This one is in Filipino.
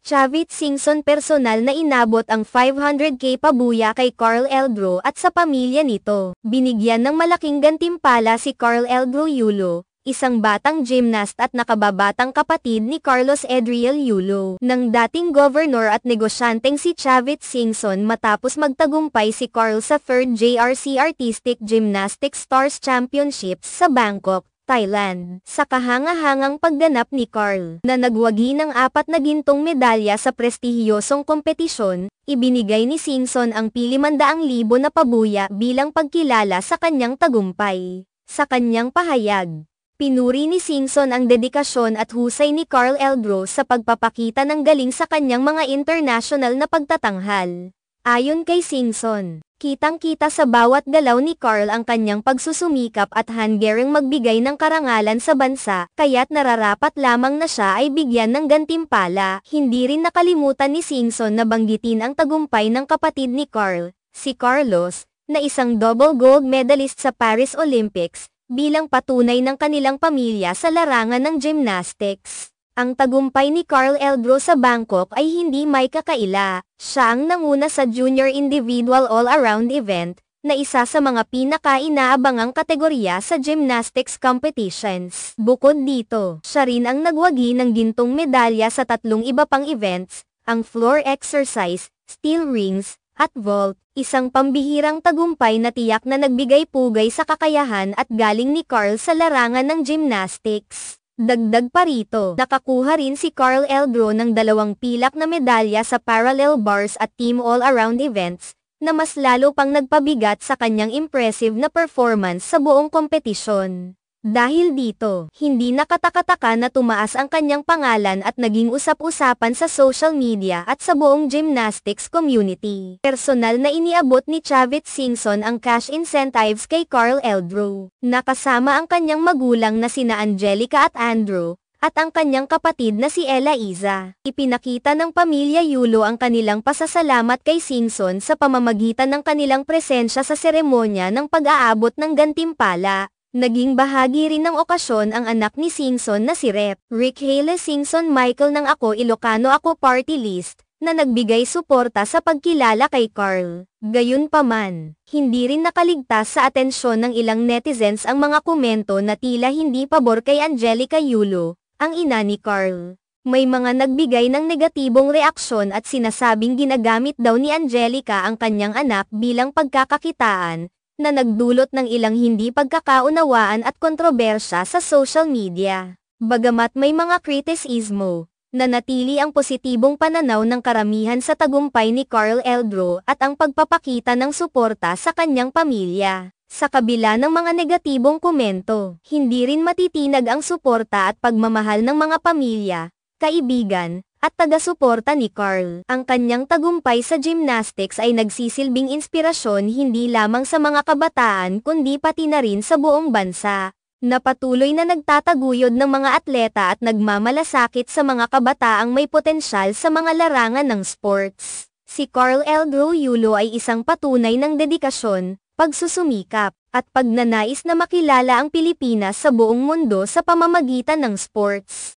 Chavit Singson personal na inabot ang 500k pabuya kay Carl Eldro at sa pamilya nito. Binigyan ng malaking gantimpala si Carl Eldro Yulo, isang batang gymnast at nakababatang kapatid ni Carlos Edriel Yulo, ng dating governor at negosyanteng si Chavit Singson matapos magtagumpay si Carl sa 3rd JRC Artistic Gymnastics Stars Championships sa Bangkok, Thailand. Sa kahanga-hangang pagganap ni Carl, na nagwagi ng 4 na gintong medalya sa prestihiyosong kompetisyon, ibinigay ni Singson ang 500,000 na pabuya bilang pagkilala sa kanyang tagumpay. Sa kanyang pahayag, pinuri ni Singson ang dedikasyon at husay ni Carl Eldro sa pagpapakita ng galing sa kanyang mga international na pagtatanghal. Ayon kay Singson, kitang-kita sa bawat galaw ni Carl ang kanyang pagsusumikap at hanggaring magbigay ng karangalan sa bansa, kaya't nararapat lamang na siya ay bigyan ng gantimpala. Hindi rin nakalimutan ni Singson na banggitin ang tagumpay ng kapatid ni Carl, si Carlos, na isang double gold medalist sa Paris Olympics, bilang patunay ng kanilang pamilya sa larangan ng gymnastics. Ang tagumpay ni Carl Eldro sa Bangkok ay hindi may kakaila. Siya ang nanguna sa Junior Individual All-Around event, na isa sa mga pinaka-inaabangang kategorya sa gymnastics competitions. Bukod dito, siya rin ang nagwagi ng gintong medalya sa 3 iba pang events, ang floor exercise, steel rings, at vault, isang pambihirang tagumpay na tiyak na nagbigay pugay sa kakayahan at galing ni Carl sa larangan ng gymnastics. Dagdag pa rito, nakakuha rin si Carl Eldro ng 2 pilak na medalya sa parallel bars at team all-around events, na mas lalo pang nagpabigat sa kanyang impressive na performance sa buong kompetisyon. Dahil dito, hindi nakatakataka na tumaas ang kanyang pangalan at naging usap-usapan sa social media at sa buong gymnastics community. Personal na iniabot ni Chavit Singson ang cash incentives kay Carl Eldro, nakasama ang kanyang magulang na sina Angelica at Andrew, at ang kanyang kapatid na si Ella Iza. Ipinakita ng pamilya Yulo ang kanilang pasasalamat kay Singson sa pamamagitan ng kanilang presensya sa seremonya ng pag-aabot ng gantimpala. Naging bahagi rin ng okasyon ang anak ni Singson na si Rep. Rick Hale Singson Michael ng Ako Ilocano Ako Party List, na nagbigay suporta sa pagkilala kay Carl. Gayunpaman, hindi rin nakaligtas sa atensyon ng ilang netizens ang mga komento na tila hindi pabor kay Angelica Yulo, ang ina ni Carl. May mga nagbigay ng negatibong reaksyon at sinasabing ginagamit daw ni Angelica ang kanyang anak bilang pagkakakitaan, na nagdulot ng ilang hindi pagkakaunawaan at kontrobersya sa social media. Bagamat may mga kritisismo, nanatili ang positibong pananaw ng karamihan sa tagumpay ni Carl Eldro at ang pagpapakita ng suporta sa kanyang pamilya. Sa kabila ng mga negatibong komento, hindi rin matitinag ang suporta at pagmamahal ng mga pamilya, kaibigan, at taga-suporta ni Carl. Ang kanyang tagumpay sa gymnastics ay nagsisilbing inspirasyon hindi lamang sa mga kabataan kundi pati na rin sa buong bansa, na patuloy na nagtataguyod ng mga atleta at nagmamalasakit sa mga kabataang may potensyal sa mga larangan ng sports. Si Carl Eldro Yulo ay isang patunay ng dedikasyon, pagsusumikap, at pagnanais na makilala ang Pilipinas sa buong mundo sa pamamagitan ng sports.